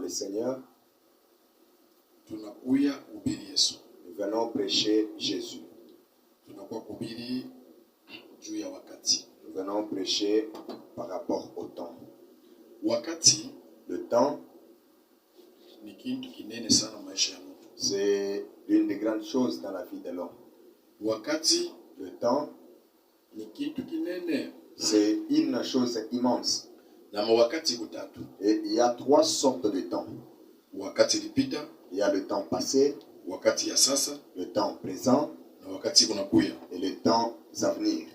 le Seigneur. Tunakuya kuhubiri Yesu. Nous venons prêcher Jésus. Tunakuwa kuhubiri juu ya wakati. Nous venons prêcher par rapport au temps. Wakati, le temps, ni kitu kinene sana maisha ya mtu. C'est l'une des grandes choses dans la vie de l'homme. Wakati, le temps, ni kitu kinene. C'est une chose immense. Na mawakati kutatu. Et il y a 3 sortes de temps. Wakati lipita, il y a le temps passé, wakati ya sasa, le temps présent, na wakati kunakuya, et le temps à venir.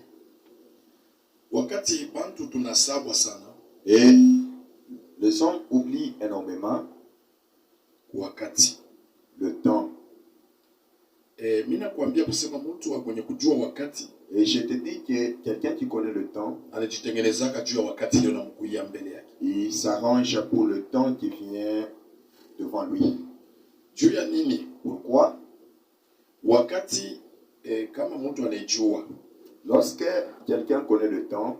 Wakati bantu tunasabwa sana. Et les hommes oublient énormément wakati, le temps. Mina kuambia kusema mtu wa kwenye kujua wakati. Et je te dis que quelqu'un qui connaît le temps, anajitengenezaka juu ya wakati ndio namkuia mbele yake. Il s'arrange pour le temps qui vient devant lui. Juu ya nini? Pourquoi? Wakati kama mtu anajua. Lorsque quelqu'un connaît le temps,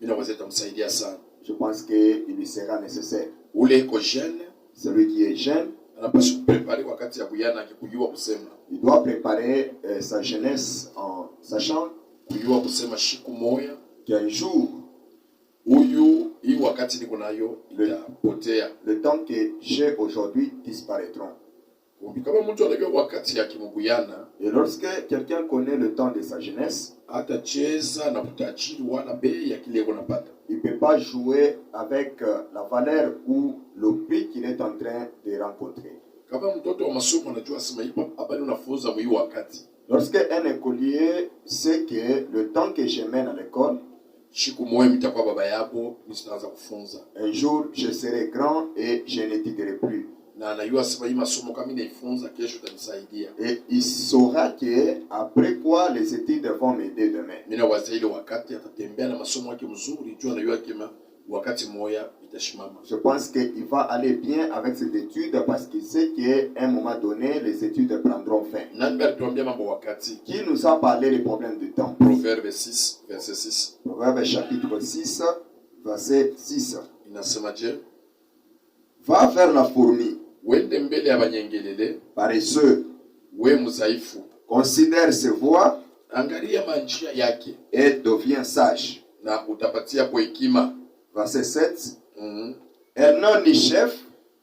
mina wazeta msaidia sana. Je pense qu'il lui sera nécessaire. Ule eko jeune, celui qui est jeune, anapaswa kuprepare wakati ya kuyana akikujua kusema. Il doit préparer sa jeunesse en sachant kujua kusema shiku moya qu'un jour huyu hii wakati niko nayo itapotea. Le temps que j'ai aujourd'hui disparaîtront. Kama mtu anajua wakati ya kimuguyana, et lorsque quelqu'un connaît le temps de sa jeunesse, atacheza na kutajiri wala bei ya kile unapata. Il ne peut pas jouer avec la valeur ou le prix qu'il est en train de rencontrer. Kama mtoto wa masomo anajua sema hapa ni unafunza mwi wakati. Lorsque un écolier sait que le temps que je mène à l'école, shiku moyo mitakuwa baba yako nisitaanza kufunza. Un jour je serai grand et je n'étudierai plus. Na anajua sema hii masomo kama naifunza kesho itanisaidia. Et il saura que après quoi les études vont m'aider demain. Mina wazee ile wakati atatembea na masomo yake mzuri juu anajua kama wakati moya itashimama. Je pense qu'il va aller bien avec ses études parce qu'il sait qu'à un moment donné les études prendront fin. Nani alituambia mambo wakati? Qui nous a parlé des problèmes du temps? Proverbe 6 verset 6. Proverbe chapitre 6 verset 6. Inasemaje? Va vers la fourmi. Wende mbele ya banyengelele. Paresseux. We mzaifu. Considère ses voies. Angalia manjia yake. Et deviens sage. Na utapatia kwa hekima. Verset 7. Elle n'a ni chef.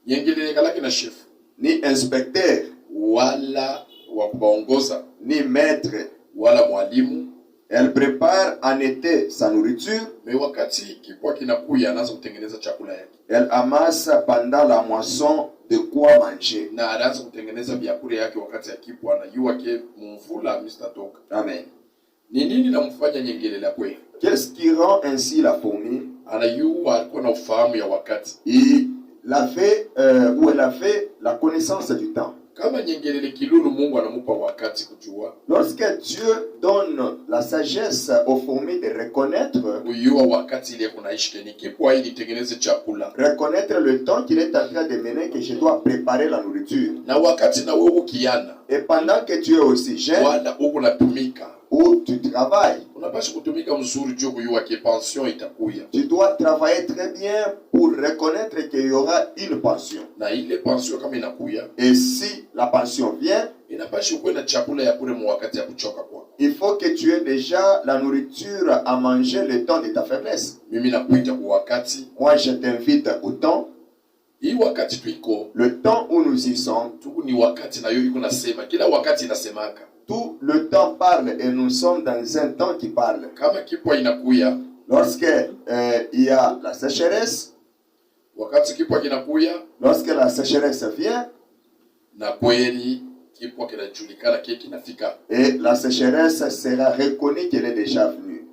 Nyengelele kalaki na chef. Ni inspecteur. Wala wakubaongoza. Ni maître. Wala mwalimu. Elle prépare en été sa nourriture. Mais wakati kipwa kinakuya anaanza kutengeneza chakula yake. Elle amasse pendant la moisson de quoi manger. Na anaanza kutengeneza vyakula yake wakati ya kipwa anajua ke mvula mistatoka. Amen. Ni nini namfanya nyengelele kwe? Qu'est-ce qui rend ainsi la fourmi? Anajua alikuwa na ufahamu ya wakati. Elle avait la connaissance du temps. Kama nyengelele kilulu Mungu anamupa wakati kujua. Lorsque Dieu donne la sagesse aux fourmis de reconnaître, kujua wakati ile kunaishi keni kipwa ili tengeneze chakula. Reconnaître le temps qu'il est en train de mener, que je dois préparer la nourriture. Na wakati na wewe ukiana. Et pendant que tu es aussi jeune, wala uko natumika, où tu travailles, unapaswa kutumika mzuri juu kujua ke pension itakuya. Tu dois travailler très bien pour reconnaître qu'il y aura une pension. Na ile pension kama inakuya, et si la pension vient, inapaswa kuwe na chakula ya kule wakati ya kuchoka kwa. Il faut que tu aies déjà la nourriture à manger le temps de ta faiblesse. Mimi nakuita kwa wakati. Moi je t'invite au temps. Hii wakati tuiko, le temps où nous y sommes, tuku ni wakati na yo iko nasema, kila wakati inasemaka. Tout le temps parle et nous sommes dans un temps qui parle. Kama kipwa inakuya, lorsque il y a la sécheresse, wakati kipwa kinakuya, lorsque la sécheresse vient, na kweli kipwa kinajulikana kile kinafika. Et la sécheresse sera reconnue qu'elle est déjà venue.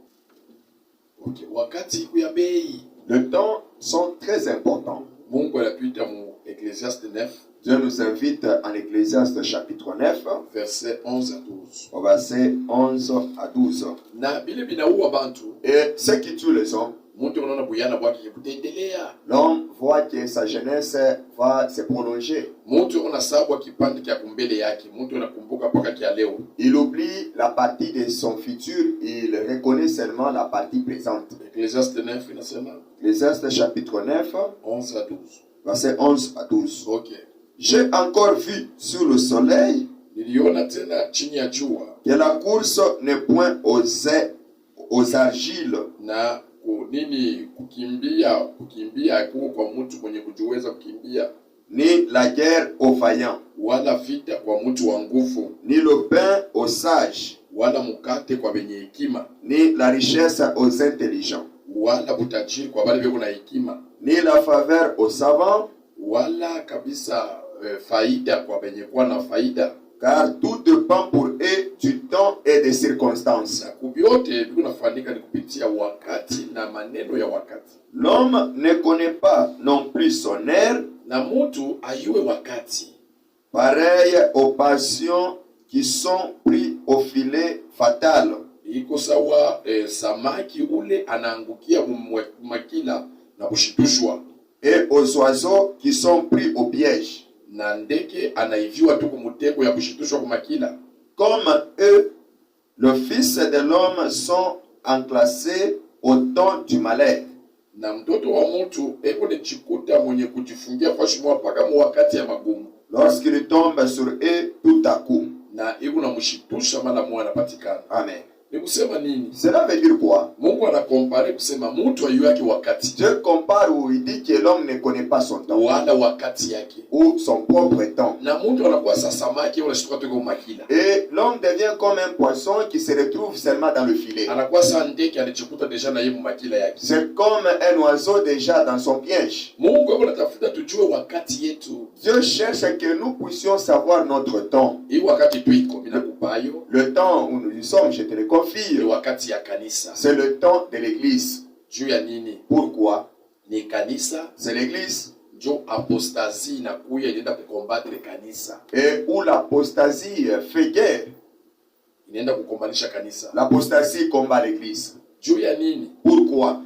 Okay, wakati kuya bei. Le temps sont très importants. Mungu anatuita mu Ecclésiaste 9. Dieu nous invite en Ecclésiaste chapitre 9, verset 11 à 12. Au verset 11 à 12. Na bile binaua bantu. Et ce qui tue les hommes, l'homme voit que sa jeunesse va se prolonger. Il oublie la partie de son futur, il reconnaît seulement la partie présente. Ecclésiaste 9, Ecclésiaste chapitre 9, 11 à 12. Versets 11 à 12. Okay. J'ai encore vu sur le soleil Niliona tena chini ya jua que la course n'est point aux argiles, na nini kukimbia kuko kwa mtu mwenye kujiweza kukimbia, ni la guerre aux vaillants, wala vita kwa mtu wa nguvu, ni le pain aux sages, wala mkate kwa benye hekima, ni la richesse aux intelligents, wala butajiri kwa wale beko na hekima, ni la faveur aux savants, wala kabisa faida kwa benye kuwa na faida. Car tout dépend pour eux du temps et des circonstances. Na kubyote biko nafanyika ni kupitia wakati na maneno ya wakati. L'homme ne connaît pas non plus son heure, na mtu ayue wakati, pareil aux passions qui sont pris au filet fatal. Iko sawa samaki ule anaangukia makila na kushitushwa, et aux oiseaux qui sont pris au piège. Na ndeke anaiviwa tu kumutego ya kushitushwa kumakila. Comme eux, le fils de l'homme sont enclassés au temps du malheur. Na mtoto wa mtu eko ni chikuta mwenye kujifungia fashi mwa paka wakati ya magumu. Lorsqu'il tombe sur eux tout à coup. Na eko na mshitusha mala mwa anapatikana. Amen. Ni kusema nini? Cela veut dire quoi? Mungu anakompare kusema mtu ayu yake wakati. Dieu compare où il dit que l'homme ne connaît pas son temps. Wala wakati yake. Ou son propre temps. Na mtu anakuwa samaki wala shituka tuko makila. Et l'homme devient comme un poisson qui se retrouve seulement dans le filet. Anakuwa ndeke anachikuta deja na yeye makila yake. C'est comme un oiseau déjà dans son piège. Mungu anatafuta tujue wakati yetu. Dieu cherche que nous puissions savoir notre temps. Hii wakati tuiko bila kupayo. Le temps où nous y sommes, je te le confie. Wakati ya kanisa. C'est le temps de l'église. Juu ya nini? Pourquoi? Ni kanisa. C'est l'église. Jo apostasie inakuya inaenda kukombattre kanisa. Et où l'apostasie fait guerre. Inaenda kukombanisha kanisa. L'apostasie combat l'église. Juu ya nini? Pourquoi?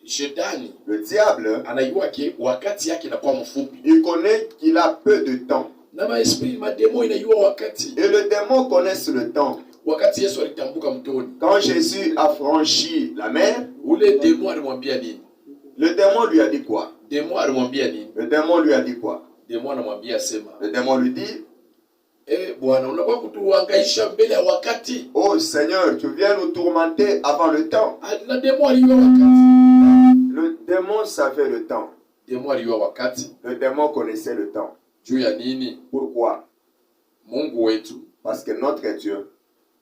Shetani, le diable, anajua ke wakati yake inakuwa mfupi. Il connaît qu'il a peu de temps. Na maesprit mademo inajua wakati. Et le démon connaît le temps. Wakati Yesu alitambuka mtoni. Quand Jésus a franchi la mer, ule démon alimwambia nini? Le démon lui a dit quoi? Démon alimwambia nini? Le démon lui a dit quoi? Démon anamwambia sema. Le démon lui dit, Bwana, unakuwa kutuhangaisha mbele ya wakati. Oh Seigneur, tu viens nous tourmenter avant le temps. Na démon alijua wakati. Le démon savait le temps. Démon alijua wakati. Le démon connaissait le temps. Juu ya nini? Pourquoi? Mungu wetu. Parce que notre Dieu,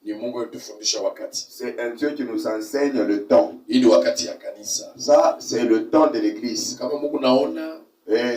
ni Mungu anatufundisha wakati. C'est un Dieu qui nous enseigne le temps. Hii ni wakati ya kanisa. Ça, c'est le temps de l'église. Kama Mungu naona,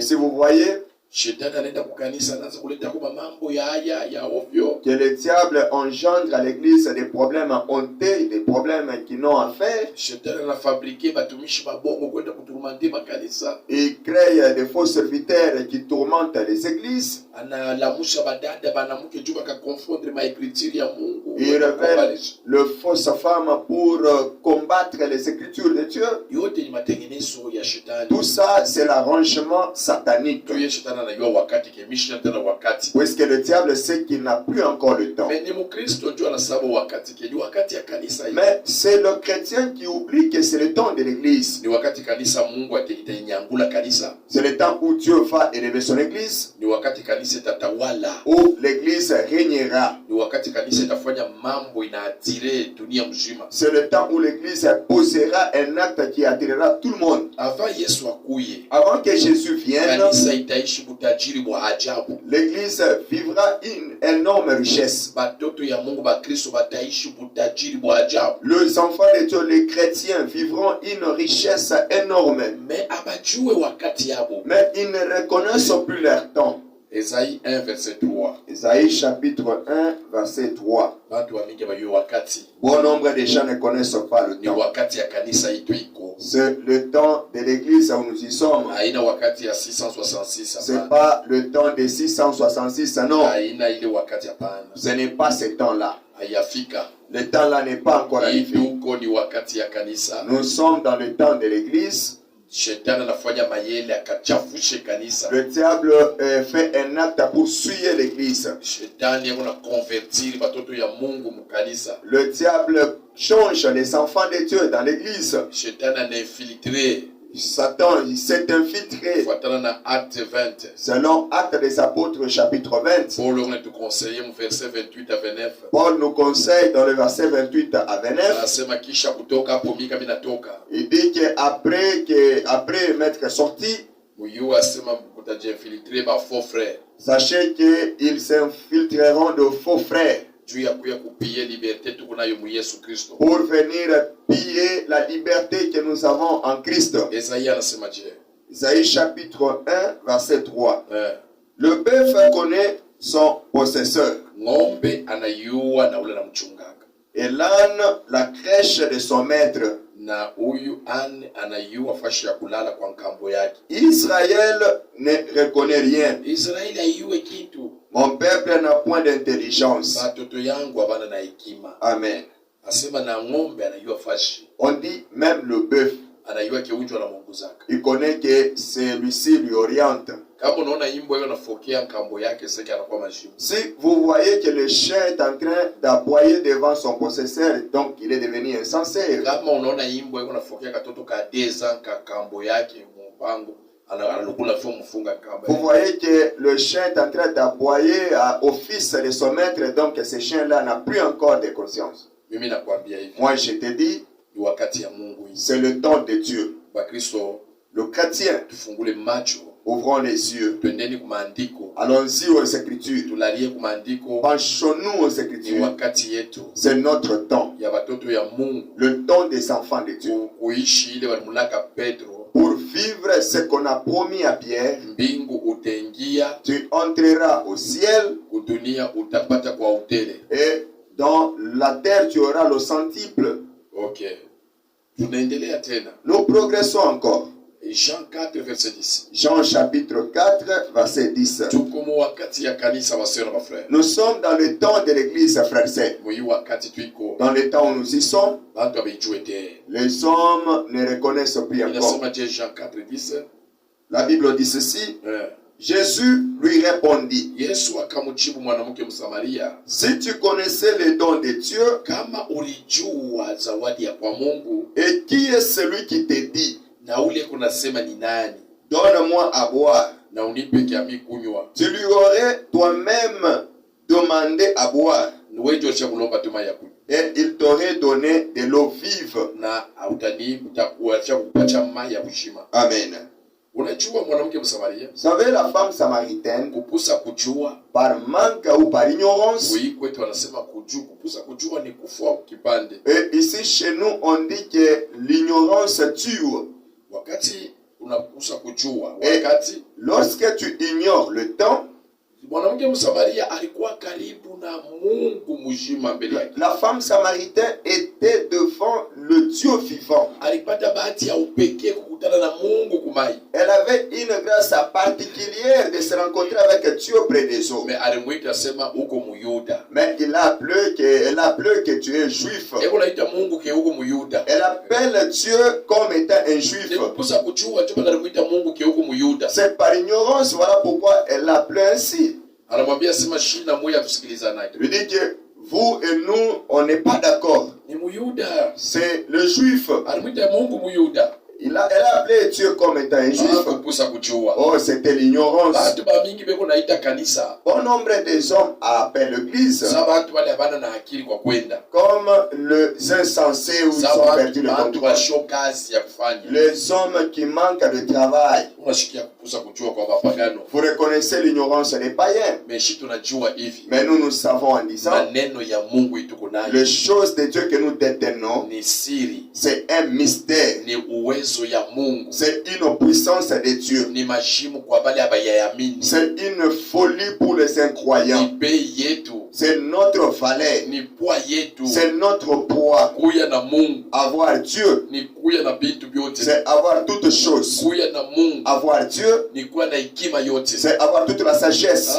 si vous voyez, Shetani anaenda kukanisa anaanza kuleta kwa mambo ya haya ya ovyo. Que le diable engendre à l'église des problèmes honteux, des problèmes qui n'ont à faire. Shetani anafabrique batumishi mabongo kwenda kuturumante makanisa. Il crée des faux serviteurs qui tourmentent les églises. Analamusha badada banamuke juu bakakonfondre maekritiri ya Mungu. Il révèle le fausse femme pour combattre les écritures de Dieu. Yote ni matengenezo ya Shetani. Tout ça, c'est l'arrangement satanique. Puisque le diable sait qu'il n'a plus encore le temps. Mais c'est le chrétien qui oublie que c'est le temps de l'église. C'est le temps où Dieu va élever son église. Où l'église régnera. C'est le temps où l'église posera un acte qui attirera tout le monde. Avant que Jésus vienne, l'église vivra une énorme richesse. Les enfants de Dieu, les chrétiens, vivront une richesse énorme. Mais ils ne reconnaissent plus leur temps. Ésaïe 1, verset 3. Ésaïe chapitre 1, verset 3. Bon nombre de gens ne connaissent pas le temps. C'est le temps de l'église où nous y sommes. Ce n'est pas le temps de 666, non. Ce n'est pas ce temps-là. Le temps-là n'est pas encore arrivé. Nous sommes dans le temps de l'église. Le diable fait un acte pour souiller l'église. Le diable change les enfants de Dieu dans l'église. Satan, il s'est infiltré. Selon Actes des Apôtres, chapitre 20. Paul nous conseille dans le verset 28 à 29. Il dit qu'après m'être sorti, sachez qu'ils s'infiltreront de faux frères pour venir piller la liberté que nous avons en Christ. Isaïe chapitre 1, verset 3. Le bœuf connaît son possesseur. Et l'âne la crèche de son maître. Israël ne reconnaît rien. Mon peuple n'a point d'intelligence. Amen. On dit même le bœuf. Il connaît que celui-ci lui oriente. Si vous voyez que le chien est en train d'aboyer devant son possesseur, donc il est devenu insensé. Vous voyez que le chien est en train d'aboyer au fils de son maître, donc ce chien-là n'a plus encore de conscience. Moi je te dis, c'est le temps de Dieu. Le chrétien, ouvrons les yeux. Allons-y aux Écritures. Penchons-nous aux Écritures. C'est notre temps. Le temps des enfants de Dieu. Pour vivre ce qu'on a promis à Pierre, tu entreras au ciel et dans la terre tu auras le centuple. Ok. Nous progressons encore. Jean 4, verset 10. Jean chapitre 4, verset 10. Nous sommes dans le temps de l'église, frères et sœurs. Dans le temps où nous y sommes, les hommes ne reconnaissent plus encore. La Bible dit ceci. Jésus lui répondit, si tu connaissais les dons de Dieu, et qui est celui qui te dit, donne-moi à boire, tu lui aurais toi-même demandé à boire, et il t'aurait donné de l'eau vive. Amen. Vous savez, la femme samaritaine, par manque ou par ignorance, et ici chez nous on dit que l'ignorance tue. Et lorsque tu ignores le temps, la femme samaritaine était devant le Dieu vivant. Elle avait une grâce particulière de se rencontrer avec Dieu près des eaux. Mais elle appelle que tu es juif. Elle appelle Dieu comme étant un juif. C'est par ignorance, voilà pourquoi elle l'appelle ainsi. Il dit que vous et nous, on n'est pas d'accord. C'est le juif. Elle a appelé Dieu comme étant un juif. Oh, c'était l'ignorance. Bon nombre des hommes appellent l'église comme les insensés où ils ont perdu le contrôle. Les hommes qui manquent de travail. Vous reconnaissez l'ignorance des païens. Mais nous savons en disant les choses de Dieu que nous détenons, c'est un mystère. C'est une puissance de Dieu. C'est une folie pour les incroyants. C'est notre valeur. C'est notre poids. Avoir Dieu, c'est avoir toutes choses. Avoir Dieu, c'est avoir toute la sagesse.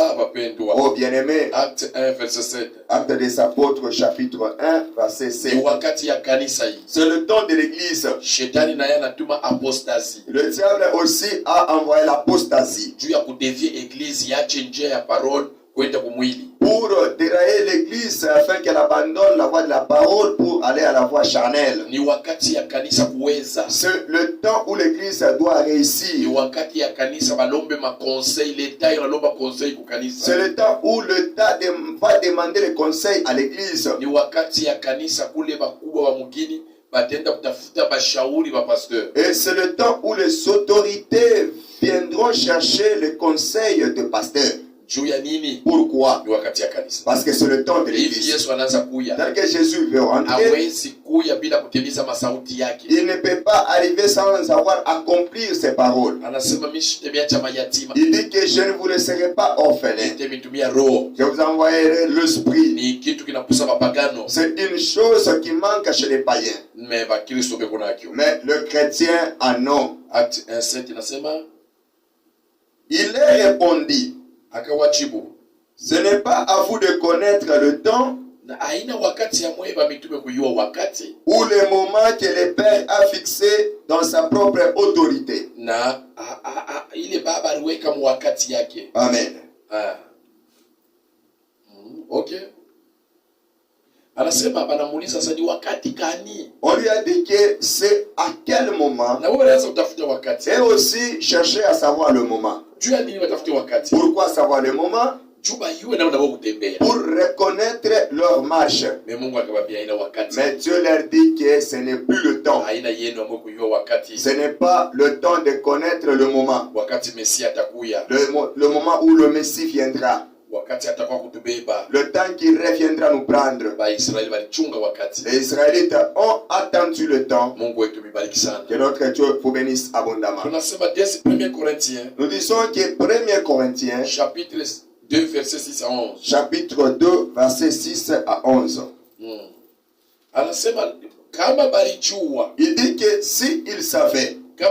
Oh bien-aimé, Acte 1, verset 7. Acte des Apôtres, chapitre 1, verset 7. C'est le temps de l'église. Le diable aussi a envoyé l'apostasie pour tirailler l'église afin qu'elle abandonne la voie de la parole pour aller à la voie charnelle. Ni wakati ya kanisa kuweza. C'est le temps où l'église doit réussir. Ni wakati ya kanisa balombe ma conseil, l'État inalomba conseil ku kanisa. C'est le temps où l'État va demander les conseils à l'église. Ni wakati ya kanisa kule bakubwa wa mugini batenda kutafuta bashauri ba pasteur. Et c'est le temps où les autorités viendront chercher les conseils de pasteurs. Pourquoi? Parce que c'est le temps de l'église. Tel que Jésus veut rentrer, il ne peut pas arriver sans avoir accompli ses paroles. Il dit que je ne vous laisserai pas orphelin. Je vous envoyerai l'esprit. C'est une chose qui manque chez les païens. Mais le chrétien en a. Il leur répondit: ce n'est pas à vous de connaître le temps ou le moment que le Père a fixé dans sa propre autorité. Amen. Ok. On lui a dit que c'est à quel moment. Et aussi chercher à savoir le moment. Pourquoi savoir le moment? Pour reconnaître leur marche. Mais Dieu leur dit que ce n'est plus le temps. Ce n'est pas le temps de connaître le moment. Le moment où le Messie viendra. Le temps qu'il reviendra nous prendre. Les Israélites ont attendu le temps. Que notre Dieu vous bénisse abondamment. Nous disons que 1 Corinthiens chapitre 2 verset 6 à 11. Chapitre 2 verset 6 à 11. Il dit que s'ils savaient, qui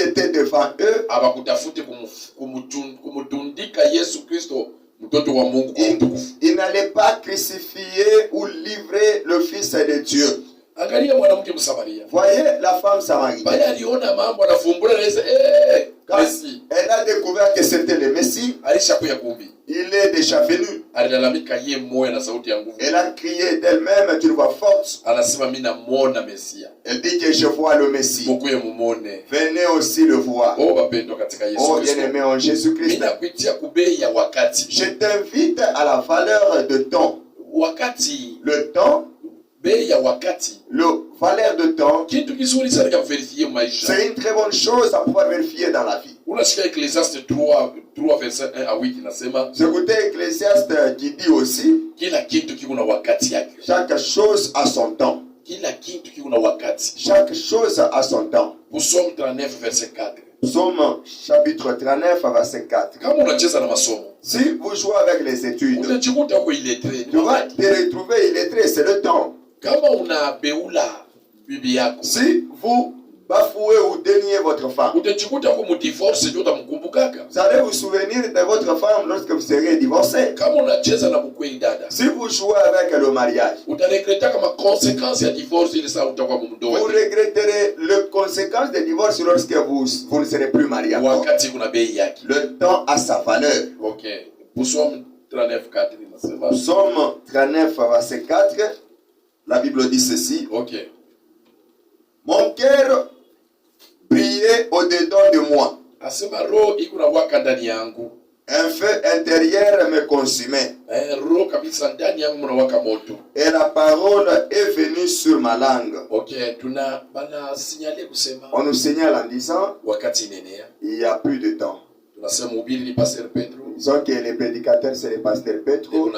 était devant eux, il n'allait pas crucifier ou livrer le Fils de Dieu. Voyez la femme samaritaine. Quand elle a découvert que c'était le Messie, il est déjà venu. Elle a crié d'elle-même d'une voix forte. Elle dit que je vois le Messie. Venez aussi le voir. Oh bien-aimé en Jésus-Christ, je t'invite à la valeur de temps. Le temps, le valeur de temps, c'est une très bonne chose à pouvoir vérifier dans la vie. Ecclésiaste 3 verset 1 à 8 inasema, écoutez Ecclésiaste qui dit aussi, chaque chose a son temps. Chaque chose a son temps. Psaume 39 verset 4. Psaume chapitre 39 verset 4. Si vous jouez avec les études, tu vas te retrouver illettré, c'est le temps. Si vous bafouez ou déniez votre femme, vous allez vous souvenir de votre femme lorsque vous serez divorcé. Si vous jouez avec le mariage, vous regretterez les conséquences du divorce lorsque vous ne serez plus marié. Le temps a sa valeur. Psaume 39 4. Psaume 39 verset 4. La Bible dit ceci. Mon cœur brillait au-dedans de moi. Un feu intérieur me consumait. Et la parole est venue sur ma langue. On nous signale en disant, il n'y a plus de temps. Disons que les prédicateurs, c'est le pasteur Petro.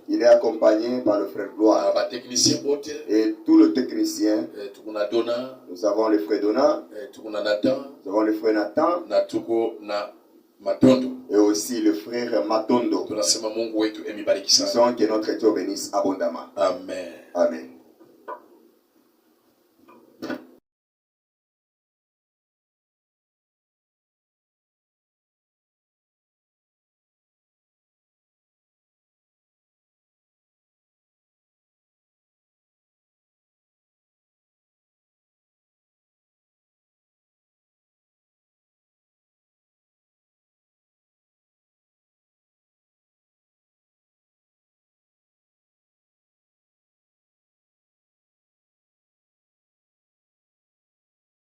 Il est accompagné par le frère Gloire. Et tout le technicien. Nous avons le frère Dona. Nous avons le frère Nathan. Et aussi le frère Matondo. Disons que notre Dieu bénisse abondamment. Amen. Amen.